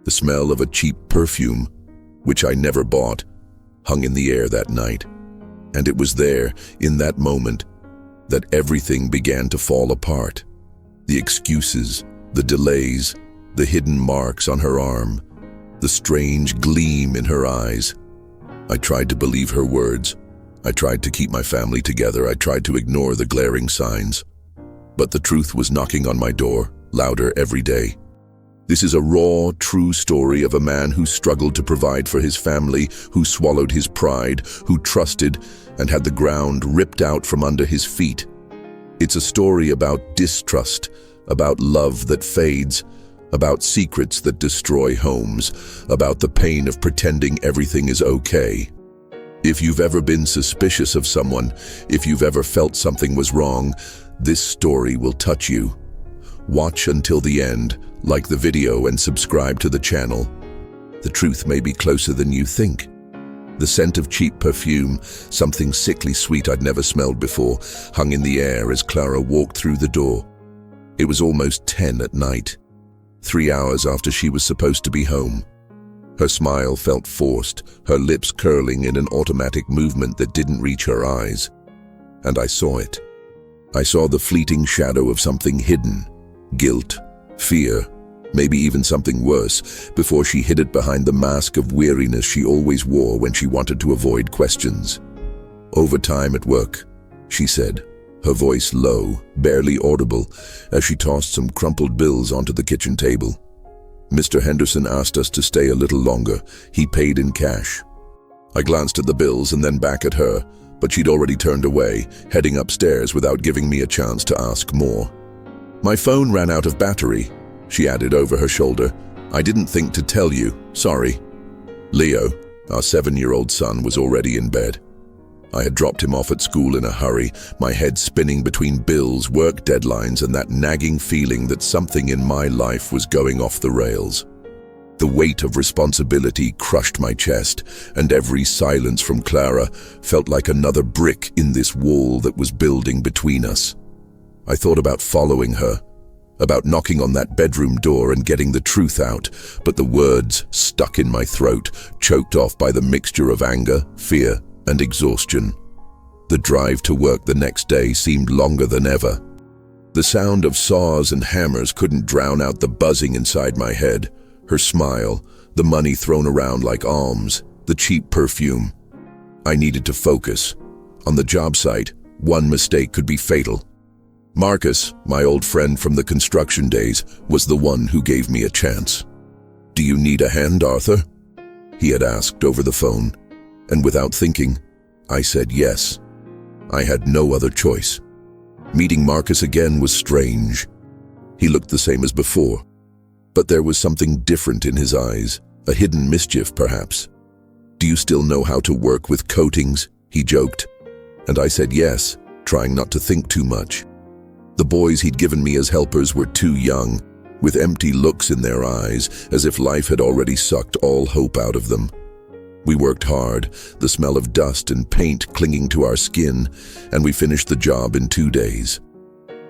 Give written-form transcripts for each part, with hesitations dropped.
The smell of a cheap perfume, which I never bought, hung in the air that night. And it was there, in that moment, that everything began to fall apart. The excuses, the delays, the hidden marks on her arm, the strange gleam in her eyes. I tried to believe her words. I tried to keep my family together. I tried to ignore the glaring signs. But the truth was knocking on my door, louder every day. This is a raw, true story of a man who struggled to provide for his family, who swallowed his pride, who trusted and had the ground ripped out from under his feet. It's a story about distrust, about love that fades, about secrets that destroy homes, about the pain of pretending everything is okay. If you've ever been suspicious of someone, if you've ever felt something was wrong, this story will touch you. Watch until the end, like the video, and subscribe to the channel. The truth may be closer than you think. The scent of cheap perfume, something sickly sweet I'd never smelled before, hung in the air as Clara walked through the door. It was almost 10 at night, 3 hours after she was supposed to be home. Her smile felt forced, her lips curling in an automatic movement that didn't reach her eyes. And I saw it. I saw the fleeting shadow of something hidden. Guilt, fear, maybe even something worse, before she hid it behind the mask of weariness she always wore when she wanted to avoid questions. "Overtime at work," she said, her voice low, barely audible, as she tossed some crumpled bills onto the kitchen table. "Mr. Henderson asked us to stay a little longer. He paid in cash." I glanced at the bills and then back at her, but she'd already turned away, heading upstairs without giving me a chance to ask more. "My phone ran out of battery," she added over her shoulder. "I didn't think to tell you, sorry." Leo, our 7-year-old son, was already in bed. I had dropped him off at school in a hurry, my head spinning between bills, work deadlines, and that nagging feeling that something in my life was going off the rails. The weight of responsibility crushed my chest, and every silence from Clara felt like another brick in this wall that was building between us. I thought about following her, about knocking on that bedroom door and getting the truth out, but the words stuck in my throat, choked off by the mixture of anger, fear, and exhaustion. The drive to work the next day seemed longer than ever. The sound of saws and hammers couldn't drown out the buzzing inside my head. Her smile, the money thrown around like alms, the cheap perfume. I needed to focus. On the job site, one mistake could be fatal. Marcus, my old friend from the construction days, was the one who gave me a chance. "Do you need a hand, Arthur?" he had asked over the phone, and without thinking, I said yes. I had no other choice. Meeting Marcus again was strange. He looked the same as before, but there was something different in his eyes, a hidden mischief perhaps. "Do you still know how to work with coatings?" he joked, and I said yes, trying not to think too much. The boys he'd given me as helpers were too young, with empty looks in their eyes, as if life had already sucked all hope out of them. We worked hard, the smell of dust and paint clinging to our skin, and we finished the job in 2 days.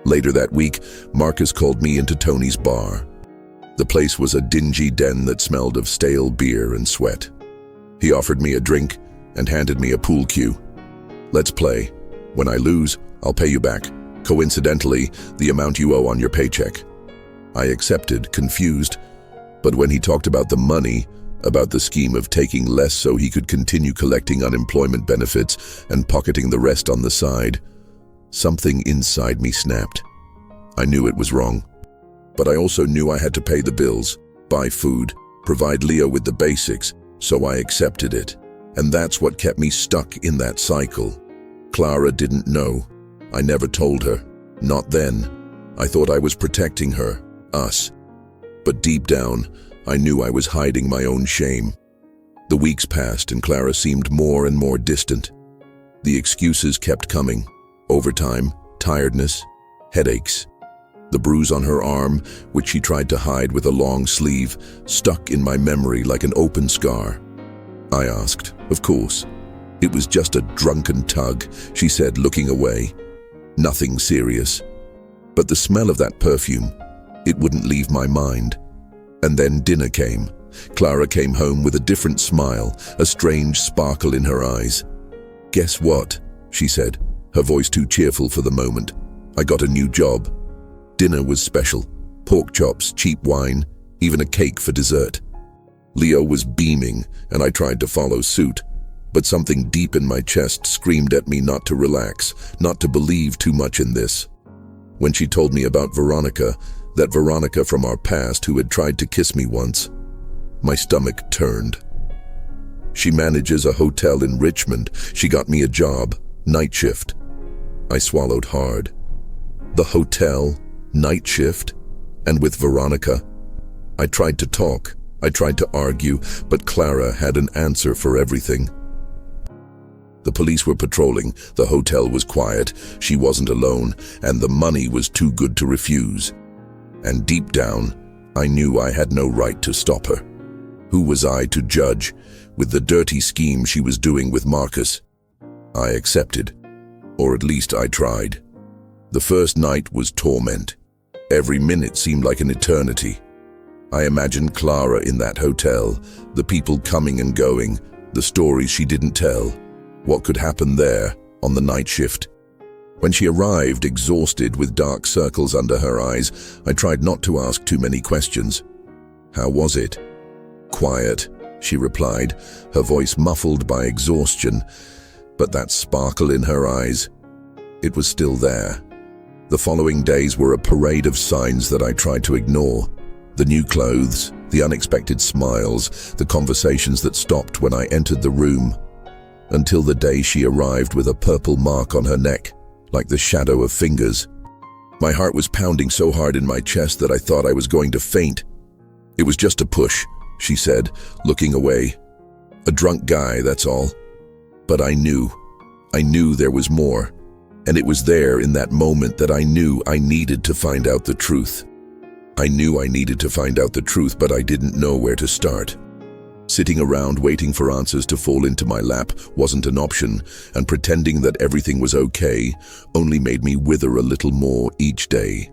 Later that week, Marcus called me into Tony's bar. The place was a dingy den that smelled of stale beer and sweat. He offered me a drink and handed me a pool cue. "Let's play. When I lose, I'll pay you back. Coincidentally, the amount you owe on your paycheck." I accepted, confused, but when he talked about the money, about the scheme of taking less so he could continue collecting unemployment benefits and pocketing the rest on the side, something inside me snapped. I knew it was wrong, but I also knew I had to pay the bills, buy food, provide Leo with the basics, so I accepted it. And that's what kept me stuck in that cycle. Clara didn't know. I never told her. Not then. I thought I was protecting her, us. But deep down, I knew I was hiding my own shame. The weeks passed and Clara seemed more and more distant. The excuses kept coming. Overtime, tiredness, headaches. The bruise on her arm, which she tried to hide with a long sleeve, stuck in my memory like an open scar. I asked, of course. "It was just a drunken tug," she said, looking away. "Nothing serious." But the smell of that perfume, it wouldn't leave my mind. And then dinner came. Clara came home with a different smile, a strange sparkle in her eyes. "Guess what?" she said, her voice too cheerful for the moment. "I got a new job." Dinner was special. Pork chops, cheap wine, even a cake for dessert. Leo was beaming, and I tried to follow suit. But something deep in my chest screamed at me not to relax, not to believe too much in this. When she told me about Veronica, that Veronica from our past who had tried to kiss me once, my stomach turned. "She manages a hotel in Richmond. She got me a job, night shift." I swallowed hard. The hotel, night shift, and with Veronica? I tried to talk, I tried to argue, but Clara had an answer for everything. The police were patrolling, the hotel was quiet, she wasn't alone, and the money was too good to refuse. And deep down, I knew I had no right to stop her. Who was I to judge with the dirty scheme she was doing with Marcus? I accepted, or at least I tried. The first night was torment. Every minute seemed like an eternity. I imagined Clara in that hotel, the people coming and going, the stories she didn't tell. What could happen there, on the night shift? When she arrived, exhausted with dark circles under her eyes, I tried not to ask too many questions. "How was it?" "Quiet," she replied, her voice muffled by exhaustion, but that sparkle in her eyes, it was still there. The following days were a parade of signs that I tried to ignore. The new clothes, the unexpected smiles, the conversations that stopped when I entered the room, until the day she arrived with a purple mark on her neck, like the shadow of fingers. My heart was pounding so hard in my chest that I thought I was going to faint. "It was just a push," she said, looking away. "A drunk guy, that's all." But I knew there was more. And it was there in that moment that I knew I needed to find out the truth. I knew I needed to find out the truth, but I didn't know where to start. Sitting around waiting for answers to fall into my lap wasn't an option, and pretending that everything was okay only made me wither a little more each day.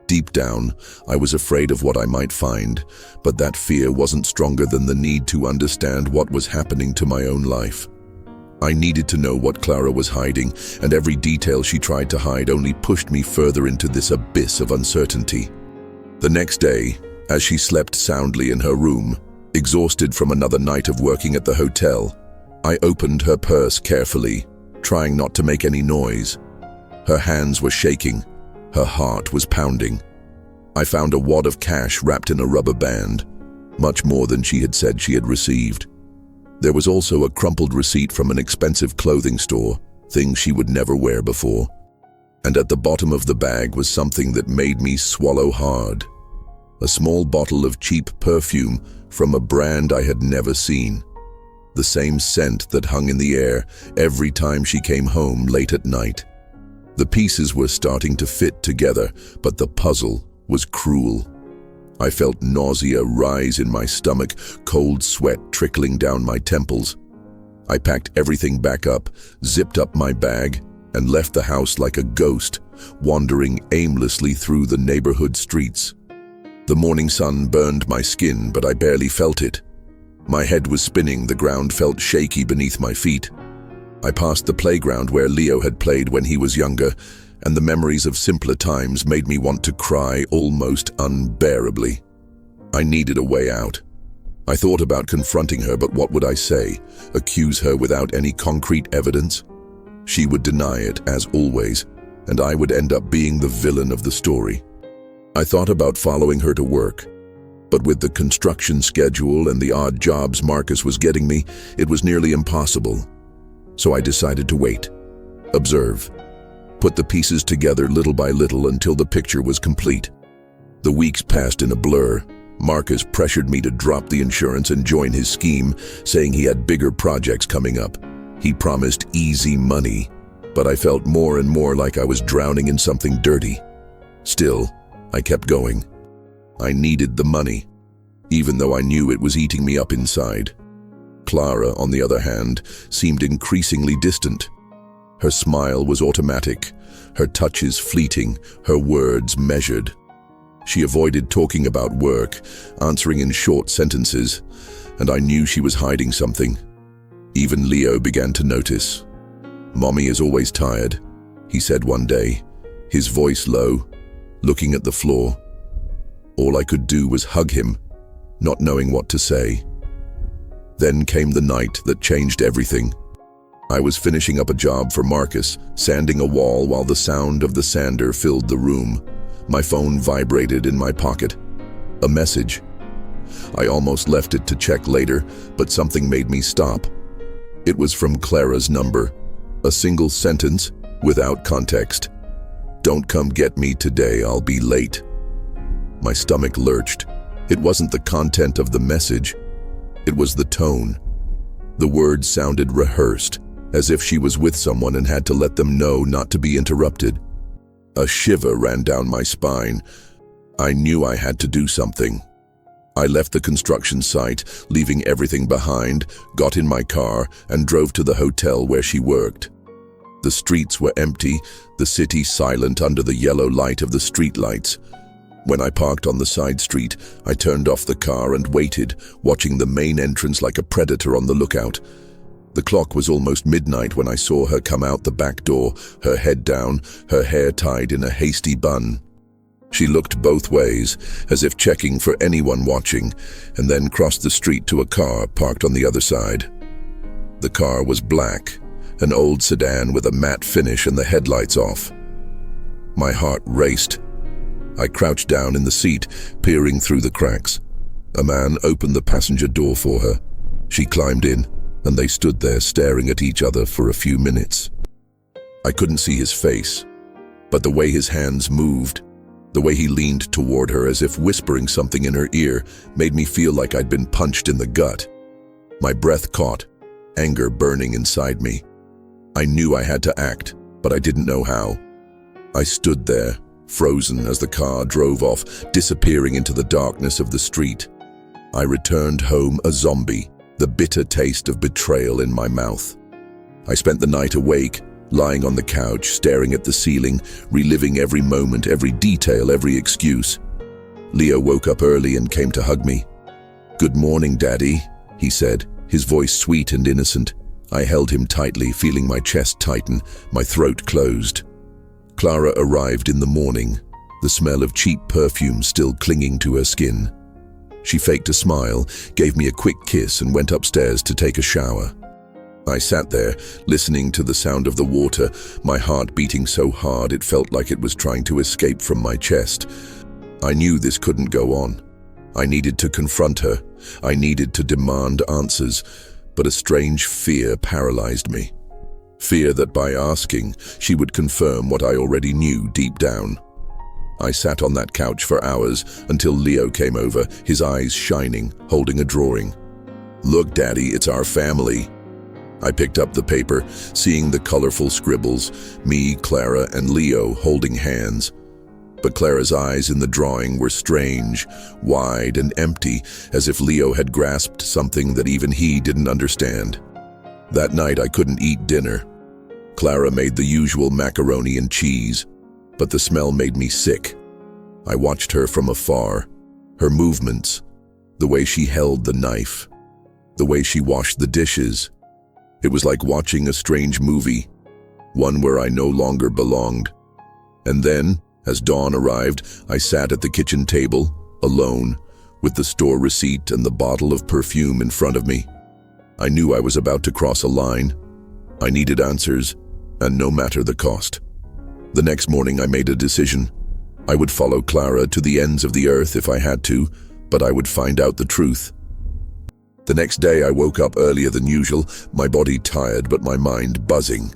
Deep down, I was afraid of what I might find, but that fear wasn't stronger than the need to understand what was happening to my own life. I needed to know what Clara was hiding, and every detail she tried to hide only pushed me further into this abyss of uncertainty. The next day, as she slept soundly in her room, exhausted from another night of working at the hotel, I opened her purse carefully, trying not to make any noise. Her hands were shaking, her heart was pounding. I found a wad of cash wrapped in a rubber band, much more than she had said she had received. There was also a crumpled receipt from an expensive clothing store, things she would never wear before. And at the bottom of the bag was something that made me swallow hard. A small bottle of cheap perfume from a brand I had never seen. The same scent that hung in the air every time she came home late at night. The pieces were starting to fit together, but the puzzle was cruel. I felt nausea rise in my stomach, cold sweat trickling down my temples. I packed everything back up, zipped up my bag, and left the house like a ghost, wandering aimlessly through the neighborhood streets. The morning sun burned my skin, but I barely felt it. My head was spinning, the ground felt shaky beneath my feet. I passed the playground where Leo had played when he was younger, and the memories of simpler times made me want to cry almost unbearably. I needed a way out. I thought about confronting her, but what would I say? Accuse her without any concrete evidence? She would deny it, as always, and I would end up being the villain of the story. I thought about following her to work, but with the construction schedule and the odd jobs Marcus was getting me, it was nearly impossible. So I decided to wait, observe, put the pieces together little by little until the picture was complete. The weeks passed in a blur. Marcus pressured me to drop the insurance and join his scheme, saying he had bigger projects coming up. He promised easy money, but I felt more and more like I was drowning in something dirty. Still, I kept going. I needed the money, even though I knew it was eating me up inside. Clara, on the other hand, seemed increasingly distant. Her smile was automatic, her touches fleeting, her words measured. She avoided talking about work, answering in short sentences, and I knew she was hiding something. Even Leo began to notice. "Mommy is always tired," he said one day, his voice low, looking at the floor. All I could do was hug him, not knowing what to say. Then came the night that changed everything. I was finishing up a job for Marcus, sanding a wall while the sound of the sander filled the room. My phone vibrated in my pocket. A message. I almost left it to check later, but something made me stop. It was from Clara's number. A single sentence, without context. "Don't come get me today, I'll be late." My stomach lurched. It wasn't the content of the message. It was the tone. The words sounded rehearsed, as if she was with someone and had to let them know not to be interrupted. A shiver ran down my spine. I knew I had to do something. I left the construction site, leaving everything behind, got in my car, and drove to the hotel where she worked. The streets were empty, the city silent under the yellow light of the streetlights. When I parked on the side street, I turned off the car and waited, watching the main entrance like a predator on the lookout. The clock was almost midnight when I saw her come out the back door, her head down, her hair tied in a hasty bun. She looked both ways, as if checking for anyone watching, and then crossed the street to a car parked on the other side. The car was black, an old sedan with a matte finish and the headlights off. My heart raced. I crouched down in the seat, peering through the cracks. A man opened the passenger door for her. She climbed in, and they stood there staring at each other for a few minutes. I couldn't see his face, but the way his hands moved, the way he leaned toward her as if whispering something in her ear, made me feel like I'd been punched in the gut. My breath caught, anger burning inside me. I knew I had to act, but I didn't know how. I stood there, frozen as the car drove off, disappearing into the darkness of the street. I returned home a zombie, the bitter taste of betrayal in my mouth. I spent the night awake, lying on the couch, staring at the ceiling, reliving every moment, every detail, every excuse. Leo woke up early and came to hug me. "Good morning, Daddy," he said, his voice sweet and innocent. I held him tightly, feeling my chest tighten, my throat closed. Clara arrived in the morning, the smell of cheap perfume still clinging to her skin. She faked a smile, gave me a quick kiss, and went upstairs to take a shower. I sat there, listening to the sound of the water, my heart beating so hard it felt like it was trying to escape from my chest. I knew this couldn't go on. I needed to confront her. I needed to demand answers, but a strange fear paralyzed me. Fear that by asking, she would confirm what I already knew deep down. I sat on that couch for hours until Leo came over, his eyes shining, holding a drawing. "Look, Daddy, it's our family." I picked up the paper, seeing the colorful scribbles, me, Clara, and Leo holding hands. But Clara's eyes in the drawing were strange, wide and empty, as if Leo had grasped something that even he didn't understand. That night I couldn't eat dinner. Clara made the usual macaroni and cheese, but the smell made me sick. I watched her from afar, her movements, the way she held the knife, the way she washed the dishes. It was like watching a strange movie, one where I no longer belonged. And then, as dawn arrived, I sat at the kitchen table, alone, with the store receipt and the bottle of perfume in front of me. I knew I was about to cross a line. I needed answers, and no matter the cost. The next morning I made a decision. I would follow Clara to the ends of the earth if I had to, but I would find out the truth. The next day I woke up earlier than usual, my body tired but my mind buzzing.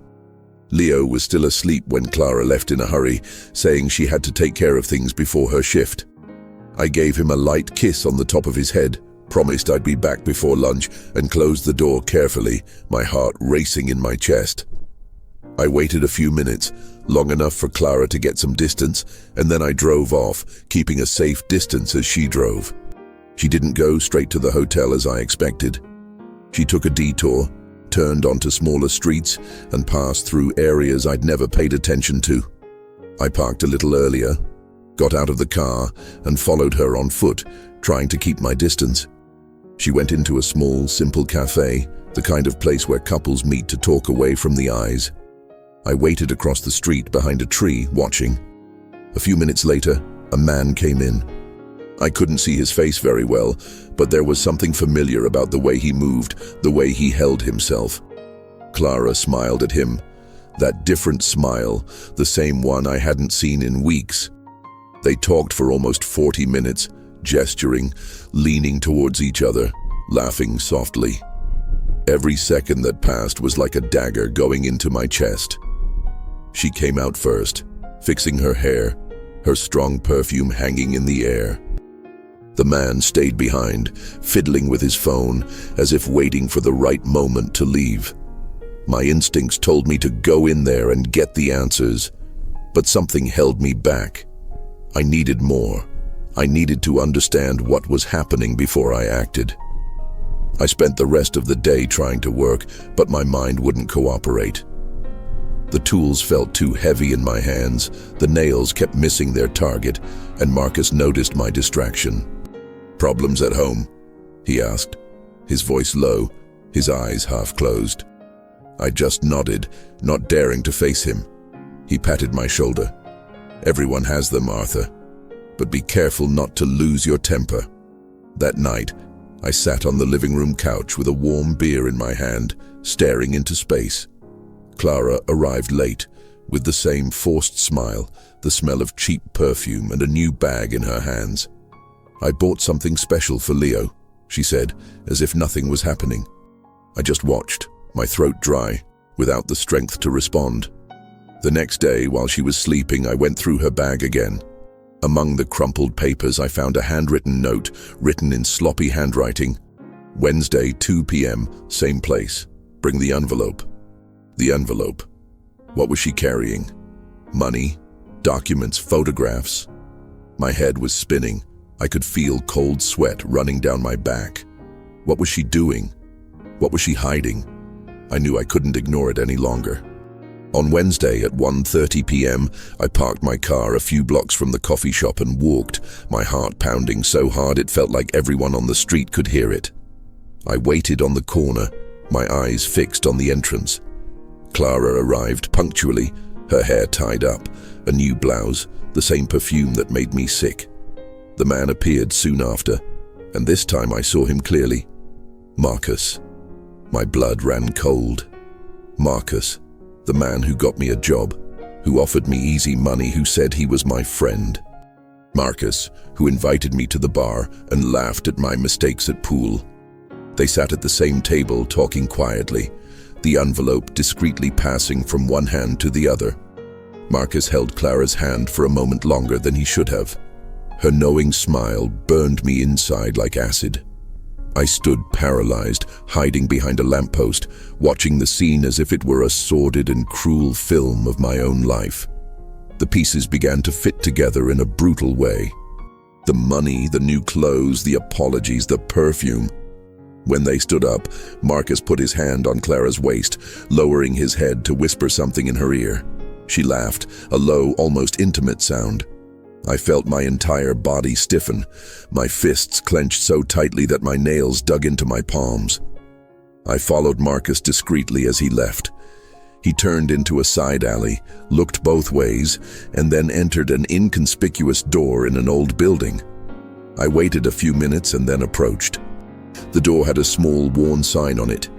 Leo was still asleep when Clara left in a hurry, saying she had to take care of things before her shift. I gave him a light kiss on the top of his head, promised I'd be back before lunch, and closed the door carefully, my heart racing in my chest. I waited a few minutes, long enough for Clara to get some distance, and then I drove off, keeping a safe distance as she drove. She didn't go straight to the hotel as I expected. She took a detour, turned onto smaller streets, and passed through areas I'd never paid attention to. I parked a little earlier, got out of the car, and followed her on foot, trying to keep my distance. She went into a small, simple cafe, the kind of place where couples meet to talk away from the eyes. I waited across the street behind a tree, watching. A few minutes later, a man came in. I couldn't see his face very well, but there was something familiar about the way he moved, the way he held himself. Clara smiled at him. That different smile, the same one I hadn't seen in weeks. They talked for almost 40 minutes, gesturing, leaning towards each other, laughing softly. Every second that passed was like a dagger going into my chest. She came out first, fixing her hair, her strong perfume hanging in the air. The man stayed behind, fiddling with his phone, as if waiting for the right moment to leave. My instincts told me to go in there and get the answers, but something held me back. I needed more. I needed to understand what was happening before I acted. I spent the rest of the day trying to work, but my mind wouldn't cooperate. The tools felt too heavy in my hands, the nails kept missing their target, and Marcus noticed my distraction. "Problems at home?" he asked, his voice low, his eyes half closed. I just nodded, not daring to face him. He patted my shoulder. "Everyone has them, Arthur, but be careful not to lose your temper." That night, I sat on the living room couch with a warm beer in my hand, staring into space. Clara arrived late, with the same forced smile, the smell of cheap perfume, and a new bag in her hands. "I bought something special for Leo," she said, as if nothing was happening. I just watched, my throat dry, without the strength to respond. The next day, while she was sleeping, I went through her bag again. Among the crumpled papers, I found a handwritten note, written in sloppy handwriting. "Wednesday, 2 p.m., same place. Bring the envelope." The envelope. What was she carrying? Money? Documents? Photographs? My head was spinning. I could feel cold sweat running down my back. What was she doing? What was she hiding? I knew I couldn't ignore it any longer. On Wednesday at 1:30 p.m., I parked my car a few blocks from the coffee shop and walked, my heart pounding so hard it felt like everyone on the street could hear it. I waited on the corner, my eyes fixed on the entrance. Clara arrived punctually, her hair tied up, a new blouse, the same perfume that made me sick. The man appeared soon after, and this time I saw him clearly. Marcus. My blood ran cold. Marcus, the man who got me a job, who offered me easy money, who said he was my friend. Marcus, who invited me to the bar and laughed at my mistakes at pool. They sat at the same table, talking quietly, the envelope discreetly passing from one hand to the other. Marcus held Clara's hand for a moment longer than he should have. Her knowing smile burned me inside like acid. I stood paralyzed, hiding behind a lamppost, watching the scene as if it were a sordid and cruel film of my own life. The pieces began to fit together in a brutal way. The money, the new clothes, the apologies, the perfume. When they stood up, Marcus put his hand on Clara's waist, lowering his head to whisper something in her ear. She laughed, a low, almost intimate sound. I felt my entire body stiffen, my fists clenched so tightly that my nails dug into my palms. I followed Marcus discreetly as he left. He turned into a side alley, looked both ways, and then entered an inconspicuous door in an old building. I waited a few minutes and then approached. The door had a small, worn sign on it.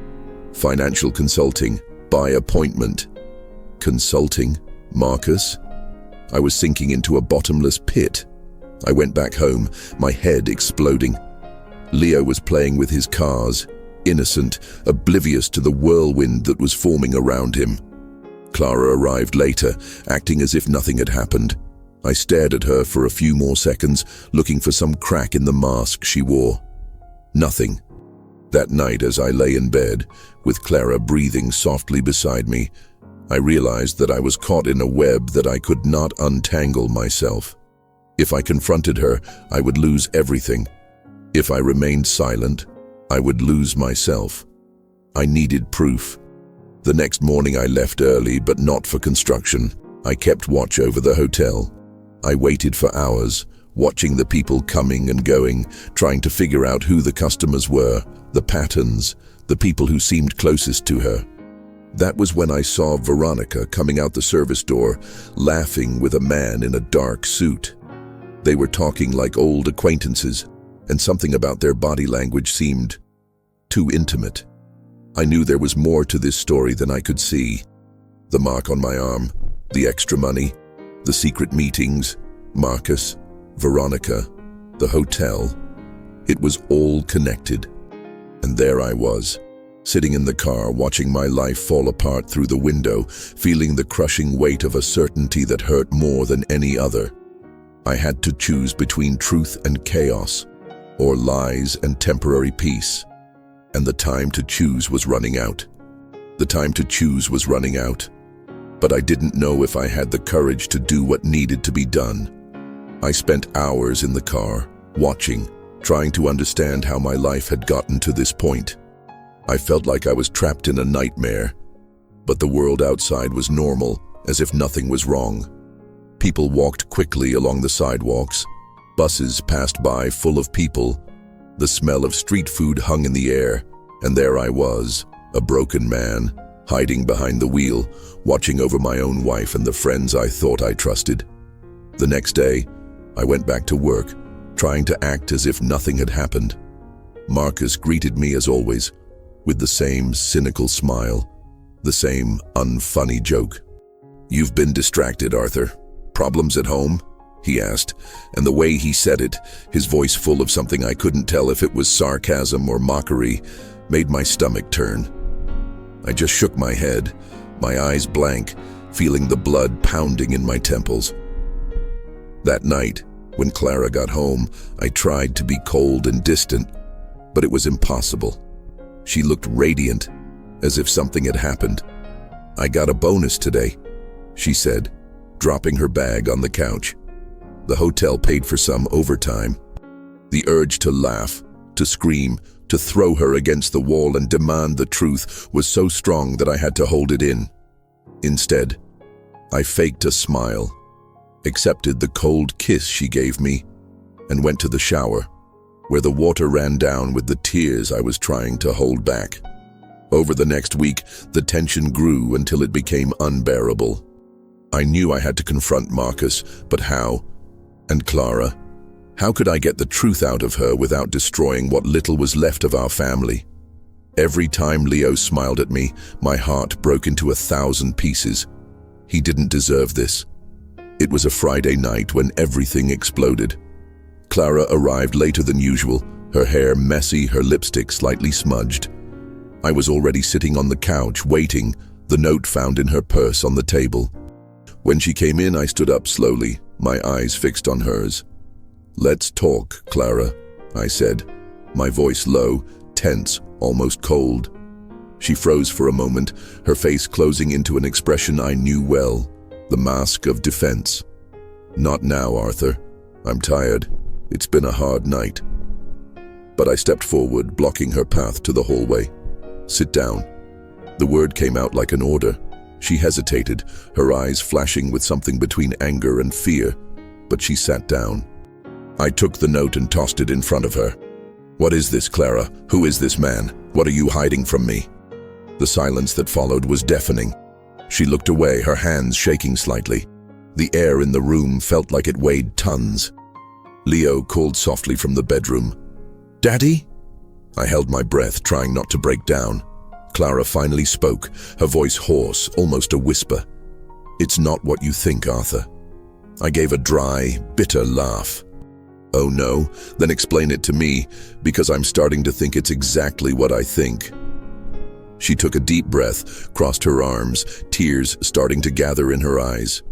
Financial consulting, by appointment. Consulting? Marcus? I was sinking into a bottomless pit. I went back home, my head exploding. Leo was playing with his cars, innocent, oblivious to the whirlwind that was forming around him. Clara arrived later, acting as if nothing had happened. I stared at her for a few more seconds, looking for some crack in the mask she wore. Nothing. That night, as I lay in bed, with Clara breathing softly beside me, I realized that I was caught in a web that I could not untangle myself. If I confronted her, I would lose everything. If I remained silent, I would lose myself. I needed proof. The next morning I left early, but not for construction. I kept watch over the hotel. I waited for hours, watching the people coming and going, trying to figure out who the customers were, the patterns, the people who seemed closest to her. That was when I saw Veronica coming out the service door, laughing with a man in a dark suit. They were talking like old acquaintances, and something about their body language seemed too intimate. I knew there was more to this story than I could see. The mark on my arm, the extra money, the secret meetings, Marcus, Veronica, the hotel. It was all connected. And there I was, sitting in the car, watching my life fall apart through the window, feeling the crushing weight of a certainty that hurt more than any other. I had to choose between truth and chaos, or lies and temporary peace. And the time to choose was running out. The time to choose was running out. But I didn't know if I had the courage to do what needed to be done. I spent hours in the car, watching, trying to understand how my life had gotten to this point. I felt like I was trapped in a nightmare, but the world outside was normal, as if nothing was wrong. People walked quickly along the sidewalks. Buses passed by full of people. The smell of street food hung in the air, and there I was, a broken man, hiding behind the wheel, watching over my own wife and the friends I thought I trusted. The next day, I went back to work, trying to act as if nothing had happened. Marcus greeted me as always, with the same cynical smile, the same unfunny joke. "You've been distracted, Arthur. Problems at home?" he asked, and the way he said it, his voice full of something I couldn't tell if it was sarcasm or mockery, made my stomach turn. I just shook my head, my eyes blank, feeling the blood pounding in my temples. That night, when Clara got home, I tried to be cold and distant, but it was impossible. She looked radiant, as if something had happened. "I got a bonus today," she said, dropping her bag on the couch. The hotel paid for some overtime. The urge to laugh, to scream, to throw her against the wall and demand the truth was so strong that I had to hold it in. Instead, I faked a smile, accepted the cold kiss she gave me, and went to the shower, where the water ran down with the tears I was trying to hold back. Over the next week, the tension grew until it became unbearable. I knew I had to confront Marcus, but how? And Clara? How could I get the truth out of her without destroying what little was left of our family? Every time Leo smiled at me, my heart broke into 1,000 pieces. He didn't deserve this. It was a Friday night when everything exploded. Clara arrived later than usual, her hair messy, her lipstick slightly smudged. I was already sitting on the couch, waiting, the note found in her purse on the table. When she came in, I stood up slowly, my eyes fixed on hers. "Let's talk, Clara," I said, my voice low, tense, almost cold. She froze for a moment, her face closing into an expression I knew well, the mask of defense. "Not now, Arthur. I'm tired. It's been a hard night." But I stepped forward, blocking her path to the hallway. "Sit down." The word came out like an order. She hesitated, her eyes flashing with something between anger and fear, but she sat down. I took the note and tossed it in front of her. "What is this, Clara? Who is this man? What are you hiding from me?" The silence that followed was deafening. She looked away, her hands shaking slightly. The air in the room felt like it weighed tons. Leo called softly from the bedroom. "Daddy?" I held my breath, trying not to break down. Clara finally spoke, her voice hoarse, almost a whisper. "It's not what you think, Arthur." I gave a dry, bitter laugh. "Oh no? Then explain it to me, because I'm starting to think it's exactly what I think." She took a deep breath, crossed her arms, tears starting to gather in her eyes.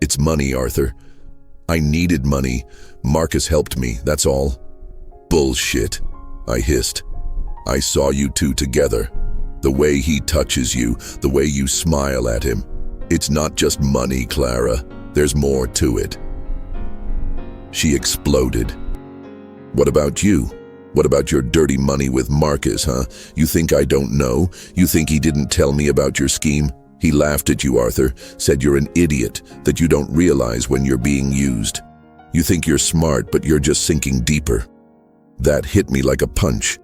"It's money, Arthur. I needed money. Marcus helped me, that's all." "Bullshit," I hissed. "I saw you two together. The way he touches you, the way you smile at him. It's not just money, Clara. There's more to it." She exploded. "What about you? What about your dirty money with Marcus, huh? You think I don't know? You think he didn't tell me about your scheme? He laughed at you, Arthur, said you're an idiot, that you don't realize when you're being used. You think you're smart, but you're just sinking deeper. That hit me like a punch.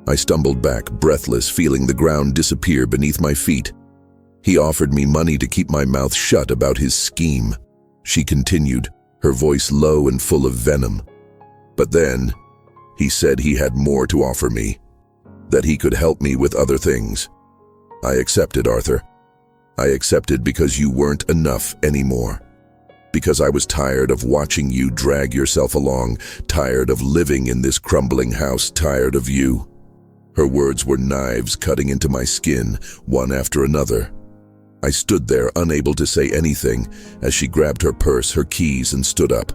I stumbled back, breathless, feeling the ground disappear beneath my feet. He offered me money to keep my mouth shut about his scheme. She continued, her voice low and full of venom. But then, he said he had more to offer me, that he could help me with other things. I accepted, Arthur. I accepted because you weren't enough anymore. Because I was tired of watching you drag yourself along, tired of living in this crumbling house, tired of you. Her words were knives cutting into my skin, one after another. I stood there, unable to say anything, as she grabbed her purse, her keys, and stood up.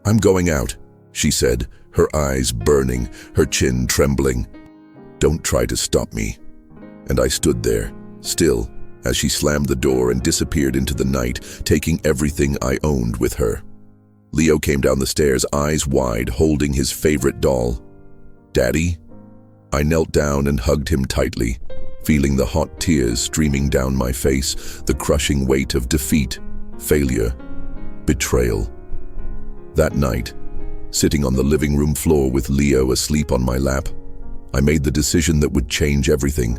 "I'm going out," she said, her eyes burning, her chin trembling. "Don't try to stop me." And I stood there, still, as she slammed the door and disappeared into the night, taking everything I owned with her. Leo came down the stairs, eyes wide, holding his favorite doll. "Daddy?" I knelt down and hugged him tightly, feeling the hot tears streaming down my face, the crushing weight of defeat, failure, betrayal. That night, sitting on the living room floor with Leo asleep on my lap, I made the decision that would change everything.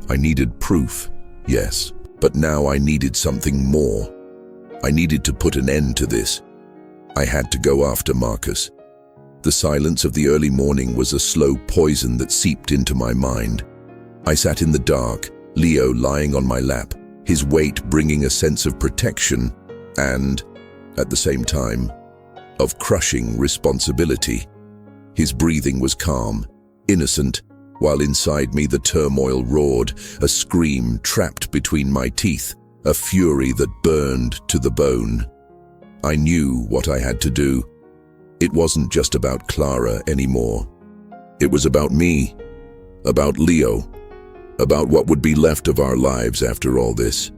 I needed proof, yes, but now I needed something more. I needed to put an end to this. I had to go after Marcus. The silence of the early morning was a slow poison that seeped into my mind. I sat in the dark, Leo lying on my lap, his weight bringing a sense of protection and, at the same time, of crushing responsibility. His breathing was calm, innocent, while inside me the turmoil roared, a scream trapped between my teeth, a fury that burned to the bone. I knew what I had to do. It wasn't just about Clara anymore. It was about me, about Leo, about what would be left of our lives after all this.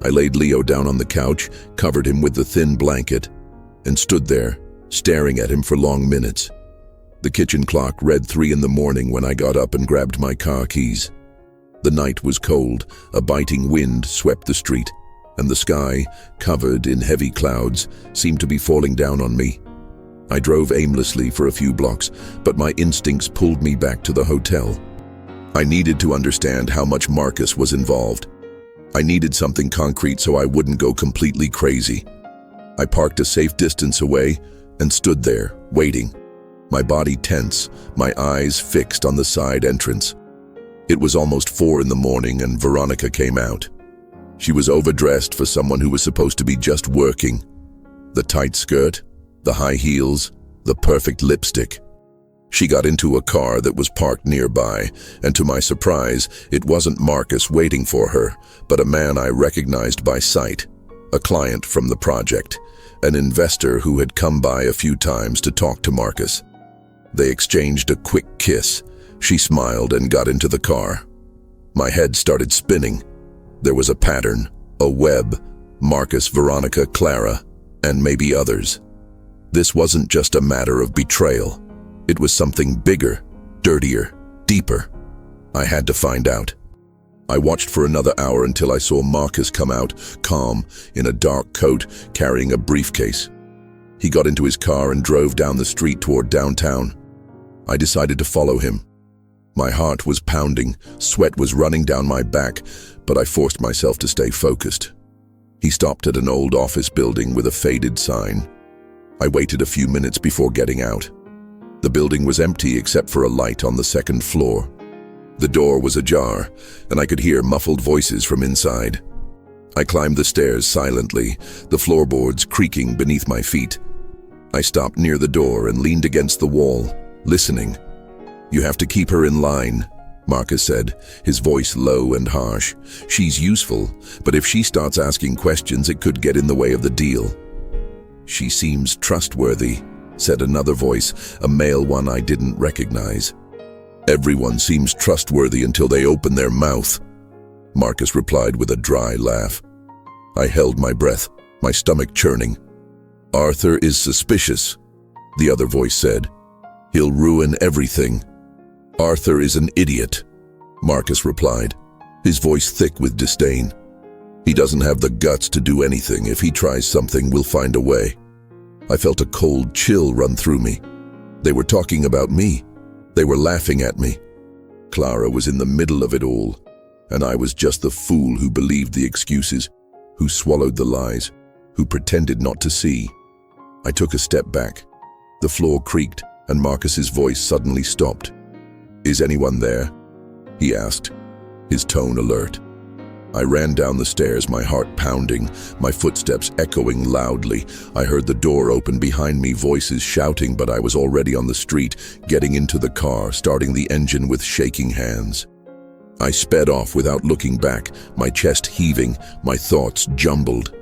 I laid Leo down on the couch, covered him with the thin blanket, and stood there, staring at him for long minutes. The kitchen clock read 3 in the morning when I got up and grabbed my car keys. The night was cold, a biting wind swept the street, and the sky, covered in heavy clouds, seemed to be falling down on me. I drove aimlessly for a few blocks, but my instincts pulled me back to the hotel. I needed to understand how much Marcus was involved. I needed something concrete so I wouldn't go completely crazy. I parked a safe distance away and stood there, waiting, my body tense, my eyes fixed on the side entrance. It was almost 4 in the morning and Veronica came out. She was overdressed for someone who was supposed to be just working. The tight skirt, the high heels, the perfect lipstick. She got into a car that was parked nearby, and to my surprise, it wasn't Marcus waiting for her, but a man I recognized by sight, a client from the project, an investor who had come by a few times to talk to Marcus. They exchanged a quick kiss. She smiled and got into the car. My head started spinning. There was a pattern, a web, Marcus, Veronica, Clara, and maybe others. This wasn't just a matter of betrayal. It was something bigger, dirtier, deeper. I had to find out. I watched for another hour until I saw Marcus come out, calm, in a dark coat, carrying a briefcase. He got into his car and drove down the street toward downtown. I decided to follow him. My heart was pounding, sweat was running down my back, but I forced myself to stay focused. He stopped at an old office building with a faded sign. I waited a few minutes before getting out. The building was empty except for a light on the second floor. The door was ajar, and I could hear muffled voices from inside. I climbed the stairs silently, the floorboards creaking beneath my feet. I stopped near the door and leaned against the wall, listening. "You have to keep her in line," Marcus said, his voice low and harsh. "She's useful, but if she starts asking questions, it could get in the way of the deal." "She seems trustworthy," said another voice, a male one I didn't recognize. "Everyone seems trustworthy until they open their mouth," Marcus replied with a dry laugh. I held my breath, my stomach churning. "Arthur is suspicious," the other voice said. "He'll ruin everything." "Arthur is an idiot," Marcus replied, his voice thick with disdain. He doesn't have the guts to do anything. If he tries something, we'll find a way. I felt a cold chill run through me. They were talking about me. They were laughing at me. Clara was in the middle of it all, and I was just the fool who believed the excuses, who swallowed the lies, who pretended not to see. I took a step back. The floor creaked, and Marcus's voice suddenly stopped. "Is anyone there?" he asked, his tone alert. I ran down the stairs, my heart pounding, my footsteps echoing loudly. I heard the door open behind me, voices shouting, but I was already on the street, getting into the car, starting the engine with shaking hands. I sped off without looking back, my chest heaving, my thoughts jumbled.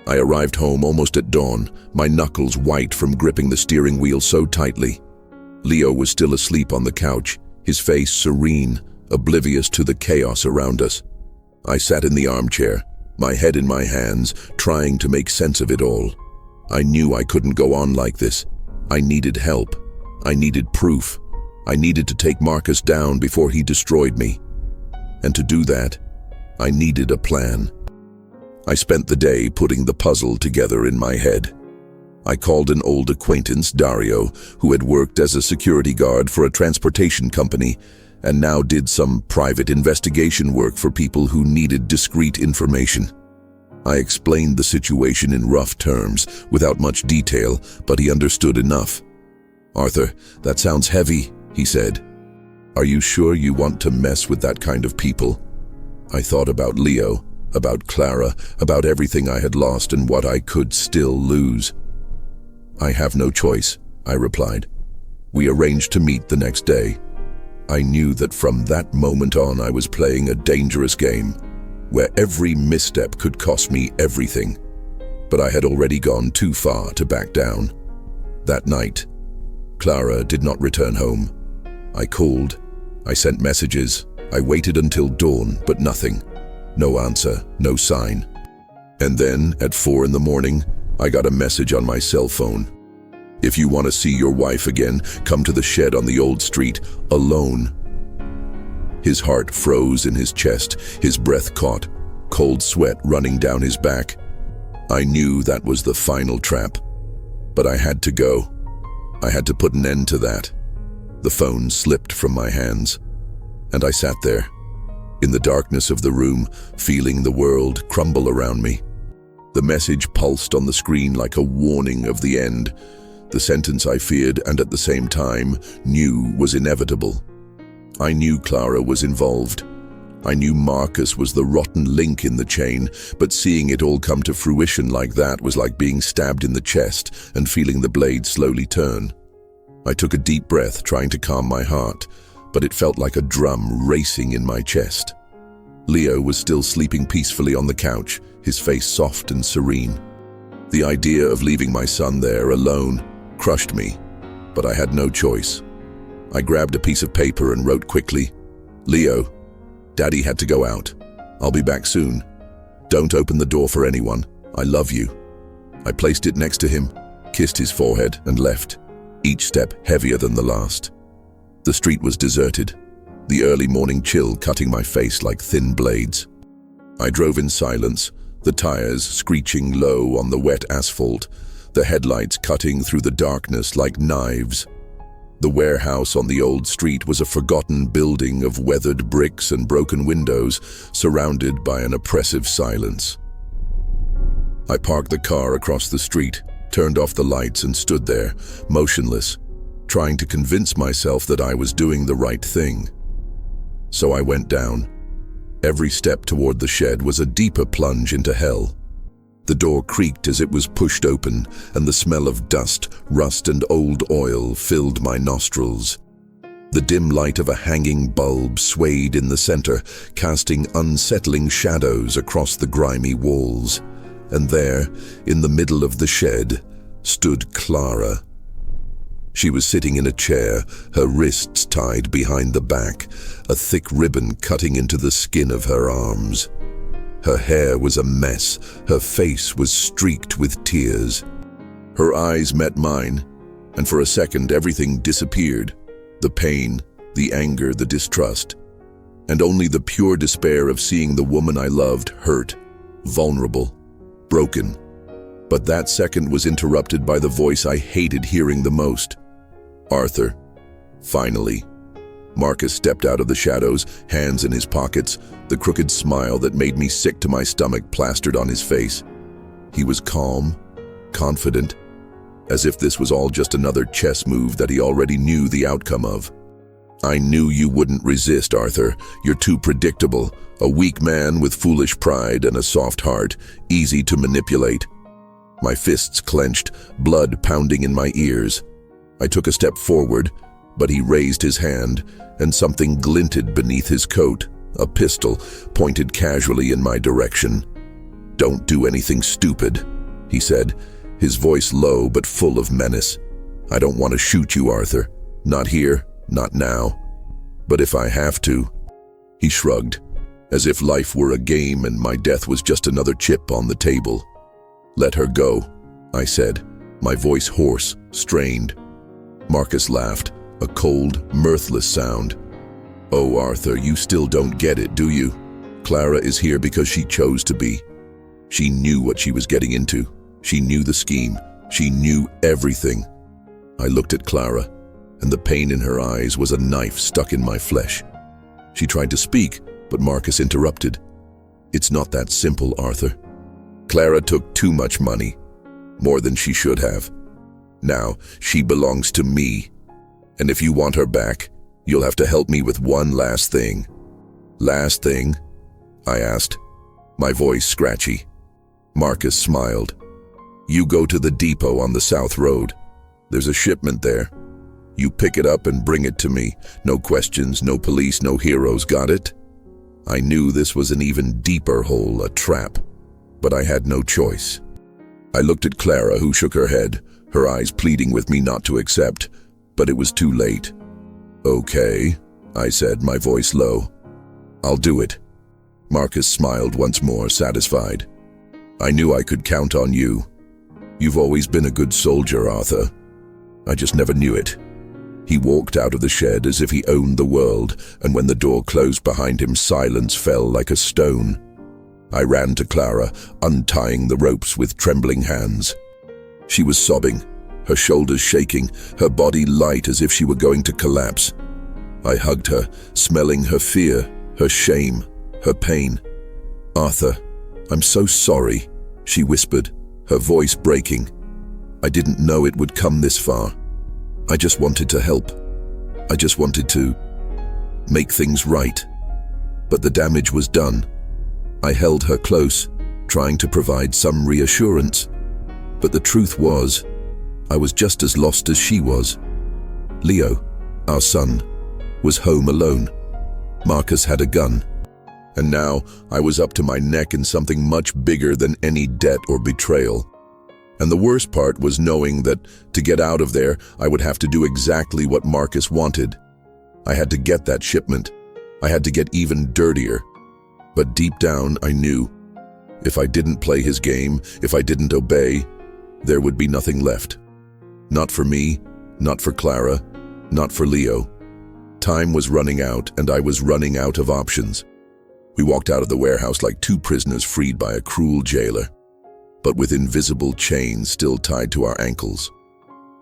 I arrived home almost at dawn, my knuckles white from gripping the steering wheel so tightly. Leo was still asleep on the couch, his face serene, oblivious to the chaos around us. I sat in the armchair, my head in my hands, trying to make sense of it all. I knew I couldn't go on like this. I needed help. I needed proof. I needed to take Marcus down before he destroyed me. And to do that, I needed a plan. I spent the day putting the puzzle together in my head. I called an old acquaintance, Dario, who had worked as a security guard for a transportation company and now did some private investigation work for people who needed discreet information. I explained the situation in rough terms, without much detail, but he understood enough. "Arthur, that sounds heavy," he said. "Are you sure you want to mess with that kind of people?" I thought about Leo, about Clara, about everything I had lost and what I could still lose. "I have no choice," I replied. We arranged to meet the next day. I knew that from that moment on I was playing a dangerous game, where every misstep could cost me everything. But I had already gone too far to back down. That night, Clara did not return home. I called, I sent messages, I waited until dawn, but nothing. No answer, no sign. And then, at 4 in the morning, I got a message on my cell phone. "If you want to see your wife again, come to the shed on the old street, alone." His heart froze in his chest, his breath caught, cold sweat running down his back. I knew that was the final trap, but I had to go. I had to put an end to that. The phone slipped from my hands, and I sat there, in the darkness of the room, feeling the world crumble around me. The message pulsed on the screen like a warning of the end, the sentence I feared and at the same time knew was inevitable. I knew Clara was involved. I knew Marcus was the rotten link in the chain, but seeing it all come to fruition like that was like being stabbed in the chest and feeling the blade slowly turn. I took a deep breath, trying to calm my heart, but it felt like a drum racing in my chest. Leo was still sleeping peacefully on the couch, his face soft and serene. The idea of leaving my son there alone crushed me, but I had no choice. I grabbed a piece of paper and wrote quickly, "Leo, Daddy had to go out. I'll be back soon. Don't open the door for anyone. I love you." I placed it next to him, kissed his forehead, and left, each step heavier than the last. The street was deserted, the early morning chill cutting my face like thin blades. I drove in silence, the tires screeching low on the wet asphalt, the headlights cutting through the darkness like knives. The warehouse on the old street was a forgotten building of weathered bricks and broken windows, surrounded by an oppressive silence. I parked the car across the street, turned off the lights and stood there, motionless, trying to convince myself that I was doing the right thing. So I went down. Every step toward the shed was a deeper plunge into hell. The door creaked as it was pushed open, and the smell of dust, rust, and old oil filled my nostrils. The dim light of a hanging bulb swayed in the center, casting unsettling shadows across the grimy walls. And there, in the middle of the shed, stood Clara. She was sitting in a chair, her wrists tied behind the back, a thick ribbon cutting into the skin of her arms. Her hair was a mess, her face was streaked with tears. Her eyes met mine, and for a second everything disappeared. The pain, the anger, the distrust, and only the pure despair of seeing the woman I loved hurt, vulnerable, broken. But that second was interrupted by the voice I hated hearing the most. Arthur. Finally. Marcus stepped out of the shadows, hands in his pockets, the crooked smile that made me sick to my stomach plastered on his face. He was calm, confident, as if this was all just another chess move that he already knew the outcome of. I knew you wouldn't resist, Arthur. You're too predictable. A weak man with foolish pride and a soft heart, easy to manipulate. My fists clenched, blood pounding in my ears. I took a step forward, but he raised his hand, and something glinted beneath his coat, a pistol pointed casually in my direction. "Don't do anything stupid," he said, his voice low but full of menace. "I don't want to shoot you, Arthur. Not here, not now. But if I have to." He shrugged, as if life were a game and my death was just another chip on the table. "Let her go," I said, my voice hoarse, strained. Marcus laughed, a cold, mirthless sound. "Oh, Arthur, you still don't get it, do you? Clara is here because she chose to be. She knew what she was getting into. She knew the scheme. She knew everything." I looked at Clara, and the pain in her eyes was a knife stuck in my flesh. She tried to speak, but Marcus interrupted. "It's not that simple, Arthur. Clara took too much money, more than she should have. Now, she belongs to me. And if you want her back, you'll have to help me with one last thing." "Last thing?" I asked, my voice scratchy. Marcus smiled. "You go to the depot on the South Road. There's a shipment there. You pick it up and bring it to me. No questions, no police, no heroes, got it?" I knew this was an even deeper hole, a trap, but I had no choice. I looked at Clara, who shook her head, her eyes pleading with me not to accept, but it was too late. "Okay," I said, my voice low. "I'll do it." Marcus smiled once more, satisfied. "I knew I could count on you. You've always been a good soldier, Arthur. I just never knew it." He walked out of the shed as if he owned the world, and when the door closed behind him, silence fell like a stone. I ran to Clara, untying the ropes with trembling hands. She was sobbing, her shoulders shaking, her body light as if she were going to collapse. I hugged her, smelling her fear, her shame, her pain. "Arthur, I'm so sorry," she whispered, her voice breaking. "I didn't know it would come this far. I just wanted to help. I just wanted to make things right." But the damage was done. I held her close, trying to provide some reassurance. But the truth was, I was just as lost as she was. Leo, our son, was home alone. Marcus had a gun. And now I was up to my neck in something much bigger than any debt or betrayal. And the worst part was knowing that to get out of there, I would have to do exactly what Marcus wanted. I had to get that shipment. I had to get even dirtier. But deep down, I knew, if I didn't play his game, if I didn't obey, there would be nothing left. Not for me, not for Clara, not for Leo. Time was running out, and I was running out of options. We walked out of the warehouse like two prisoners freed by a cruel jailer, but with invisible chains still tied to our ankles.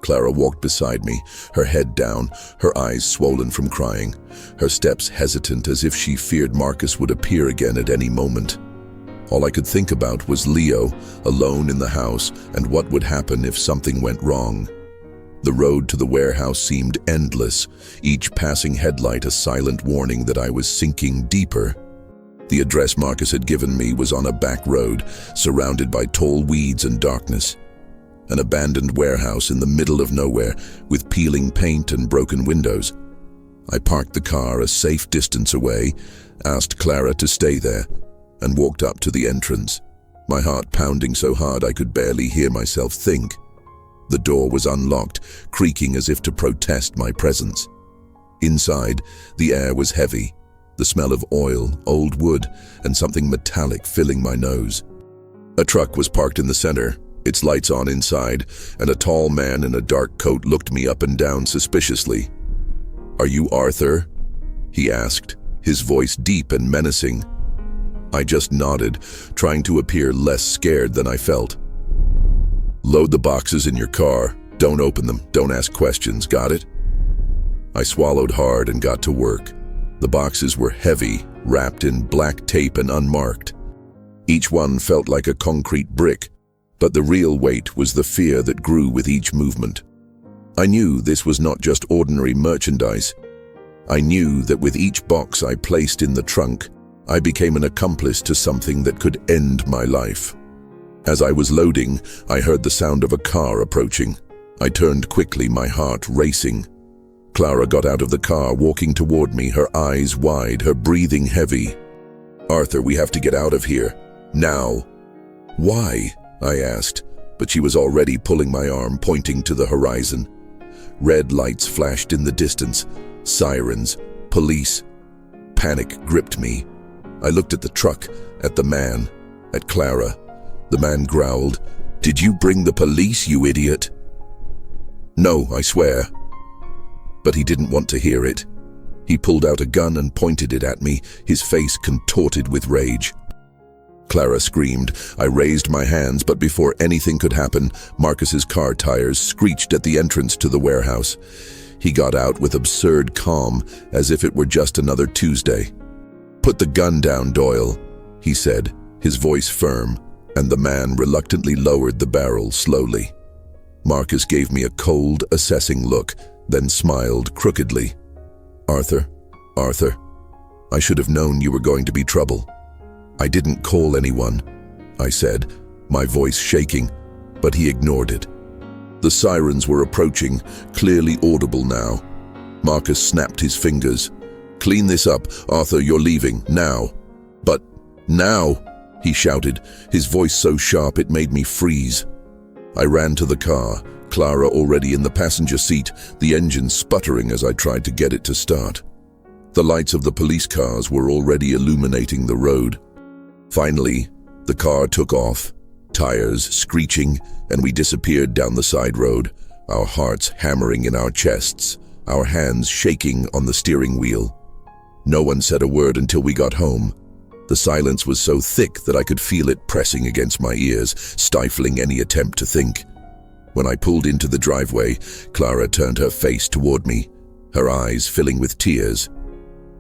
Clara walked beside me, her head down, her eyes swollen from crying, her steps hesitant as if she feared Marcus would appear again at any moment. All I could think about was Leo, alone in the house, and what would happen if something went wrong. The road to the warehouse seemed endless, each passing headlight a silent warning that I was sinking deeper. The address Marcus had given me was on a back road, surrounded by tall weeds and darkness. An abandoned warehouse in the middle of nowhere, with peeling paint and broken windows. I parked the car a safe distance away, asked Clara to stay there, and walked up to the entrance, my heart pounding so hard I could barely hear myself think. The door was unlocked, creaking as if to protest my presence. Inside, the air was heavy, the smell of oil, old wood, and something metallic filling my nose. A truck was parked in the center, its lights on inside, and a tall man in a dark coat looked me up and down suspiciously. "Are you Arthur?" he asked, his voice deep and menacing. I just nodded, trying to appear less scared than I felt. "Load the boxes in your car. Don't open them. Don't ask questions. Got it?" I swallowed hard and got to work. The boxes were heavy, wrapped in black tape and unmarked. Each one felt like a concrete brick, but the real weight was the fear that grew with each movement. I knew this was not just ordinary merchandise. I knew that with each box I placed in the trunk, I became an accomplice to something that could end my life. As I was loading, I heard the sound of a car approaching. I turned quickly, my heart racing. Clara got out of the car, walking toward me, her eyes wide, her breathing heavy. "Arthur, we have to get out of here. Now." "Why?" I asked, but she was already pulling my arm, pointing to the horizon. Red lights flashed in the distance, sirens, police. Panic gripped me. I looked at the truck, at the man, at Clara. The man growled, "Did you bring the police, you idiot?" "No, I swear." But he didn't want to hear it. He pulled out a gun and pointed it at me, his face contorted with rage. Clara screamed. I raised my hands, but before anything could happen, Marcus's car tires screeched at the entrance to the warehouse. He got out with absurd calm, as if it were just another Tuesday. "Put the gun down, Doyle," he said, his voice firm, and the man reluctantly lowered the barrel slowly. Marcus gave me a cold, assessing look, then smiled crookedly. Arthur, I should have known you were going to be trouble." "I didn't call anyone," I said, my voice shaking, but he ignored it. The sirens were approaching, clearly audible now. Marcus snapped his fingers. "Clean this up, Arthur, you're leaving, now." "But now," he shouted, his voice so sharp it made me freeze. I ran to the car, Clara already in the passenger seat, the engine sputtering as I tried to get it to start. The lights of the police cars were already illuminating the road. Finally, the car took off, tires screeching, and we disappeared down the side road, our hearts hammering in our chests, our hands shaking on the steering wheel. No one said a word until we got home. The silence was so thick that I could feel it pressing against my ears, stifling any attempt to think. When I pulled into the driveway, Clara turned her face toward me, her eyes filling with tears.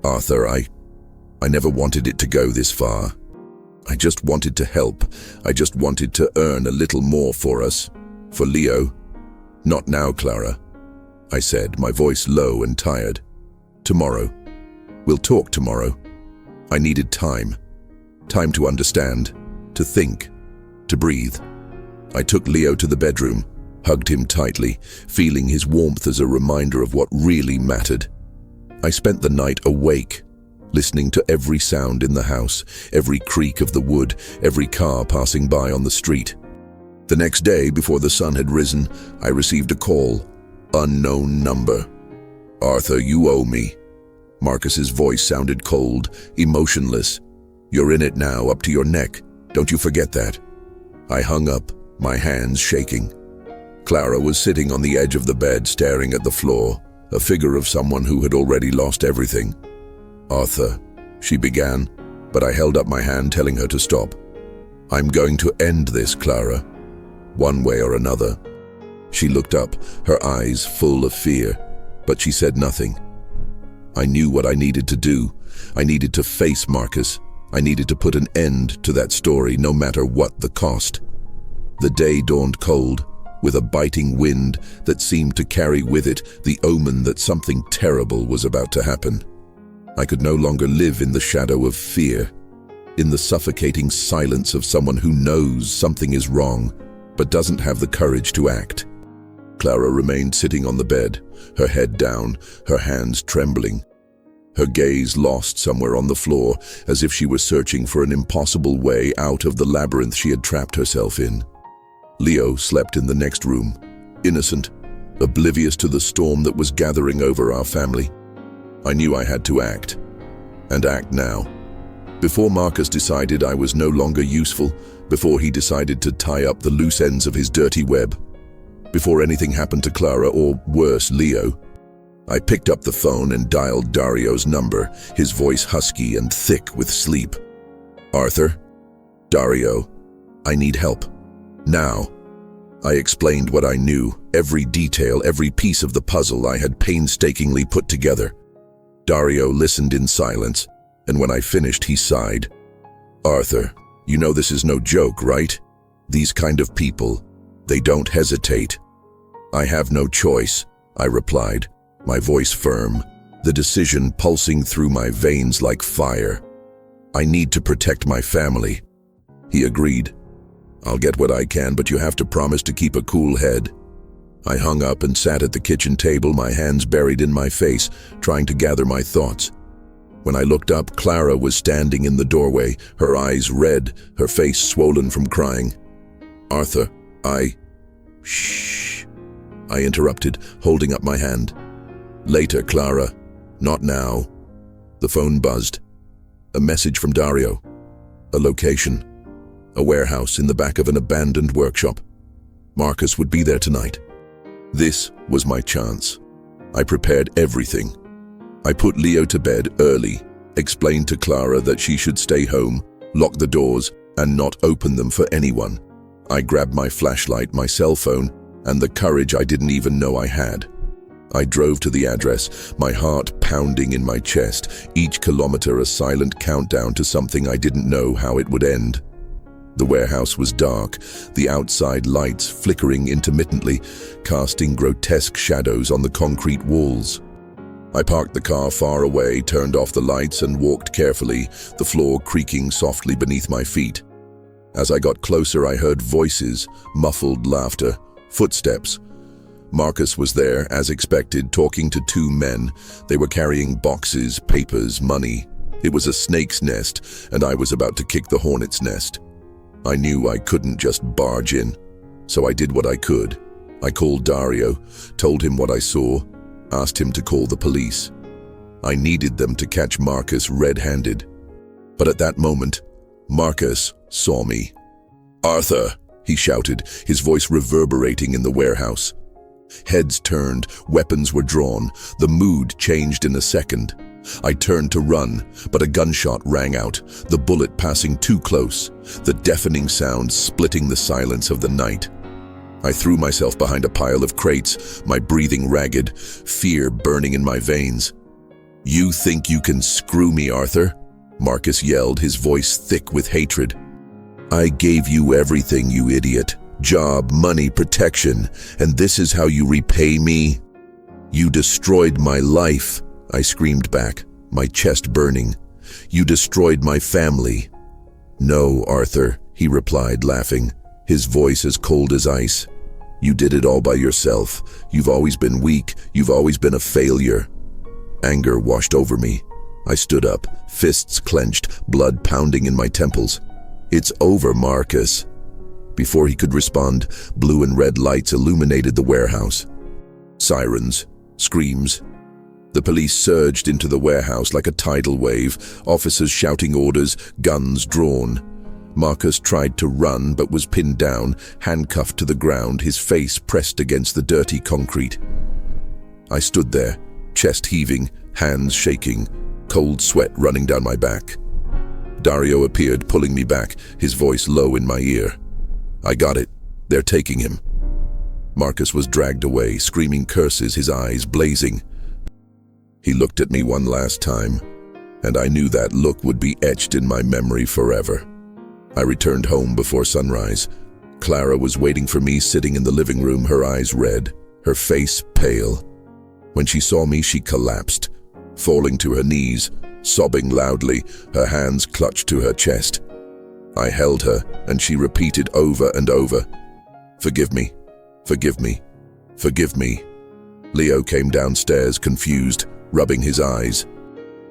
"Arthur, I never wanted it to go this far. I just wanted to help. I just wanted to earn a little more for us, for Leo." "Not now, Clara," I said, my voice low and tired. "Tomorrow. We'll talk tomorrow." I needed time. Time to understand, to think, to breathe. I took Leo to the bedroom, hugged him tightly, feeling his warmth as a reminder of what really mattered. I spent the night awake, listening to every sound in the house, every creak of the wood, every car passing by on the street. The next day, before the sun had risen, I received a call. Unknown number. "Arthur, you owe me." Marcus's voice sounded cold, emotionless. "You're in it now, up to your neck. Don't you forget that." I hung up, my hands shaking. Clara was sitting on the edge of the bed, staring at the floor, a figure of someone who had already lost everything. "Arthur," she began, but I held up my hand, telling her to stop. "I'm going to end this, Clara, one way or another." She looked up, her eyes full of fear, but she said nothing. I knew what I needed to do. I needed to face Marcus. I needed to put an end to that story, no matter what the cost. The day dawned cold, with a biting wind that seemed to carry with it the omen that something terrible was about to happen. I could no longer live in the shadow of fear, in the suffocating silence of someone who knows something is wrong, but doesn't have the courage to act. Clara remained sitting on the bed, her head down, her hands trembling. Her gaze lost somewhere on the floor, as if she were searching for an impossible way out of the labyrinth she had trapped herself in. Leo slept in the next room, innocent, oblivious to the storm that was gathering over our family. I knew I had to act, and act now. Before Marcus decided I was no longer useful, before he decided to tie up the loose ends of his dirty web, before anything happened to Clara, or worse, Leo, I picked up the phone and dialed Dario's number, his voice husky and thick with sleep. Arthur? Dario, I need help. Now. I explained what I knew, every detail, every piece of the puzzle I had painstakingly put together. Dario listened in silence, and when I finished, he sighed. Arthur, you know this is no joke, right? These kind of people, they don't hesitate. I have no choice, I replied, my voice firm, the decision pulsing through my veins like fire. I need to protect my family. He agreed. I'll get what I can, but you have to promise to keep a cool head. I hung up and sat at the kitchen table, my hands buried in my face, trying to gather my thoughts. When I looked up, Clara was standing in the doorway, her eyes red, her face swollen from crying. Arthur, Shh, I interrupted, holding up my hand. Later, Clara. Not now. The phone buzzed. A message from Dario. A location. A warehouse in the back of an abandoned workshop. Marcus would be there tonight. This was my chance. I prepared everything. I put Leo to bed early, explained to Clara that she should stay home, lock the doors, and not open them for anyone. I grabbed my flashlight, my cell phone, and the courage I didn't even know I had. I drove to the address, my heart pounding in my chest, each kilometer a silent countdown to something I didn't know how it would end. The warehouse was dark, the outside lights flickering intermittently, casting grotesque shadows on the concrete walls. I parked the car far away, turned off the lights, and walked carefully, the floor creaking softly beneath my feet. As I got closer, I heard voices, muffled laughter, footsteps. Marcus was there, as expected, talking to two men. They were carrying boxes, papers, money. It was a snake's nest, and I was about to kick the hornet's nest. I knew I couldn't just barge in, so I did what I could. I called Dario, told him what I saw, asked him to call the police. I needed them to catch Marcus red-handed. But at that moment, Marcus saw me. Arthur, he shouted, his voice reverberating in the warehouse. Heads turned, weapons were drawn, the mood changed in a second. I turned to run, but a gunshot rang out, the bullet passing too close, the deafening sound splitting the silence of the night. I threw myself behind a pile of crates, my breathing ragged, fear burning in my veins. You think you can screw me, Arthur? Marcus yelled, his voice thick with hatred. I gave you everything, you idiot. Job, money, protection, and this is how you repay me? You destroyed my life, I screamed back, my chest burning. You destroyed my family. No, Arthur, he replied, laughing, his voice as cold as ice. You did it all by yourself. You've always been weak. You've always been a failure. Anger washed over me. I stood up, fists clenched, blood pounding in my temples. It's over, Marcus. Before he could respond, blue and red lights illuminated the warehouse. Sirens, screams. The police surged into the warehouse like a tidal wave, officers shouting orders, guns drawn. Marcus tried to run but was pinned down, handcuffed to the ground, his face pressed against the dirty concrete. I stood there, chest heaving, hands shaking, cold sweat running down my back. Dario appeared, pulling me back, his voice low in my ear. I got it. They're taking him. Marcus was dragged away, screaming curses, his eyes blazing. He looked at me one last time, and I knew that look would be etched in my memory forever. I returned home before sunrise. Clara was waiting for me, sitting in the living room, her eyes red, her face pale. When she saw me, she collapsed, falling to her knees, sobbing loudly, her hands clutched to her chest. I held her, and she repeated over and over, "Forgive me, forgive me, forgive me." Leo came downstairs, confused, rubbing his eyes.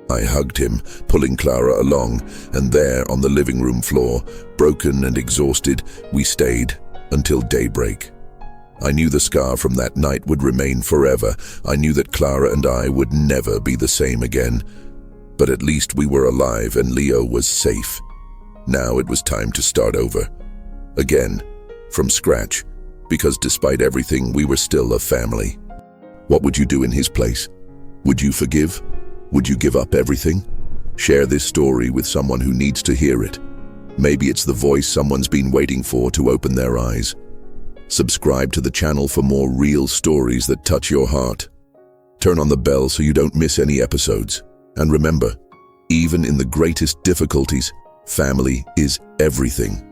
I hugged him, pulling Clara along, and there on the living room floor, broken and exhausted, we stayed until daybreak. I knew the scar from that night would remain forever. I knew that Clara and I would never be the same again. But at least we were alive and Leo was safe. Now it was time to start over. Again, from scratch, because despite everything, we were still a family. What would you do in his place? Would you forgive? Would you give up everything? Share this story with someone who needs to hear it. Maybe it's the voice someone's been waiting for to open their eyes. Subscribe to the channel for more real stories that touch your heart. Turn on the bell so you don't miss any episodes. And remember, even in the greatest difficulties, family is everything.